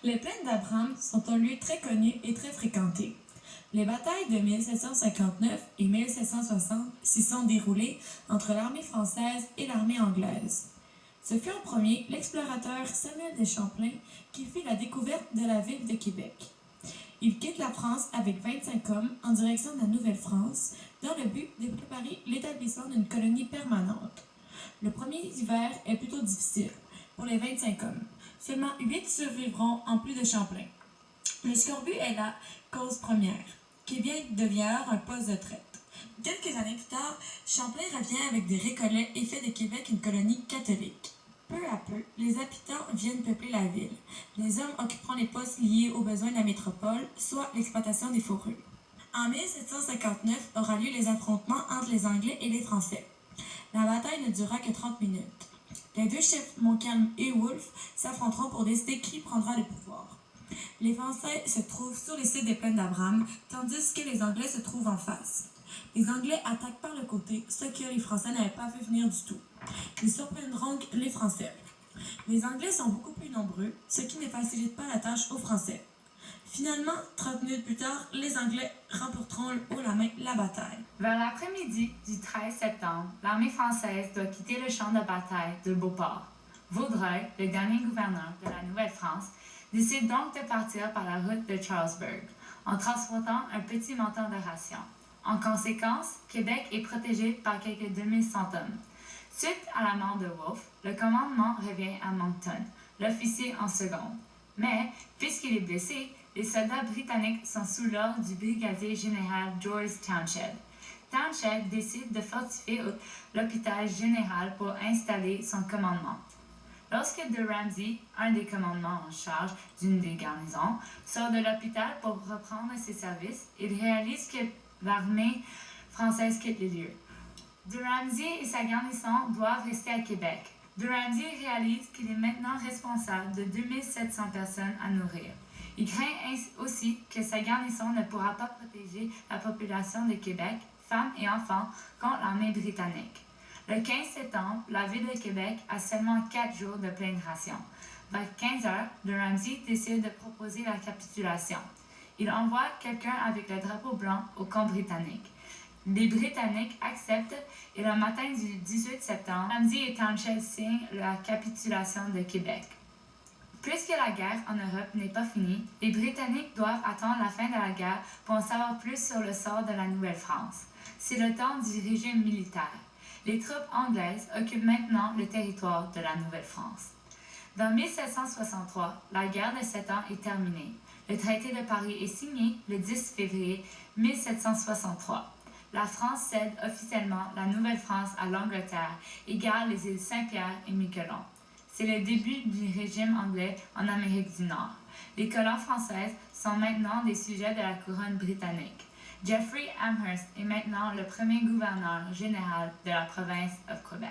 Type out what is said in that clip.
Les plaines d'Abraham sont un lieu très connu et très fréquenté. Les batailles de 1759 et 1760 s'y sont déroulées entre l'armée française et l'armée anglaise. Ce fut en premier l'explorateur Samuel de Champlain qui fit la découverte de la ville de Québec. Il quitte la France avec 25 hommes en direction de la Nouvelle-France dans le but de préparer l'établissement d'une colonie permanente. Le premier hiver est plutôt difficile pour les 25 hommes. Seulement 8 survivront en plus de Champlain. Le scorbut est la cause première. Québec devient alors un poste de traite. Quelques années plus tard, Champlain revient avec des récollets et fait de Québec une colonie catholique. Peu à peu, les habitants viennent peupler la ville. Les hommes occuperont les postes liés aux besoins de la métropole, soit l'exploitation des fourrures. En 1759 aura lieu les affrontements entre les Anglais et les Français. La bataille ne durera que 30 minutes. Les deux chefs Montcalm et Wolfe s'affronteront pour décider qui prendra le pouvoir. Les Français se trouvent sur les sites des plaines d'Abraham, tandis que les Anglais se trouvent en face. Les Anglais attaquent par le côté, ce que les Français n'avaient pas vu venir du tout. Ils surprendront les Français. Les Anglais sont beaucoup plus nombreux, ce qui ne facilite pas la tâche aux Français. Finalement, 30 minutes plus tard, les Anglais remporteront haut la main la bataille. Vers l'après-midi du 13 septembre, l'armée française doit quitter le champ de bataille de Beauport. Vaudreuil, le dernier gouverneur de la Nouvelle-France, décide donc de partir par la route de Charlesbourg, en transportant un petit montant de rations. En conséquence, Québec est protégé par quelques 2100 hommes. Suite à la mort de Wolfe, le commandement revient à Monckton, l'officier en seconde. Mais, puisqu'il est blessé, les soldats britanniques sont sous l'ordre du brigadier général George Townshend. Townshend décide de fortifier l'hôpital général pour installer son commandement. Lorsque de Ramsay, un des commandements en charge d'une des garnisons, sort de l'hôpital pour reprendre ses services, il réalise que l'armée française quitte les lieux. De Ramsay et sa garnison doivent rester à Québec. De Ramsay réalise qu'il est maintenant responsable de 2700 personnes à nourrir. Il craint aussi que sa garnison ne pourra pas protéger la population de Québec, femmes et enfants, contre l'armée britannique. Le 15 septembre, la ville de Québec a seulement 4 jours de pleine ration. Vers 15 heures, de Ramsay décide de proposer la capitulation. Il envoie quelqu'un avec le drapeau blanc au camp britannique. Les Britanniques acceptent et le matin du 18 septembre, Ramsay et Townshend signent la capitulation de Québec. Puisque la guerre en Europe n'est pas finie, les Britanniques doivent attendre la fin de la guerre pour en savoir plus sur le sort de la Nouvelle-France. C'est le temps du régime militaire. Les troupes anglaises occupent maintenant le territoire de la Nouvelle-France. Vers 1763, la guerre de 7 ans est terminée. Le traité de Paris est signé le 10 février 1763. La France cède officiellement la Nouvelle-France à l'Angleterre et garde les îles Saint-Pierre et Miquelon. C'est le début du régime anglais en Amérique du Nord. Les colons françaises sont maintenant des sujets de la couronne britannique. Jeffrey Amherst est maintenant le premier gouverneur général de la province de Québec.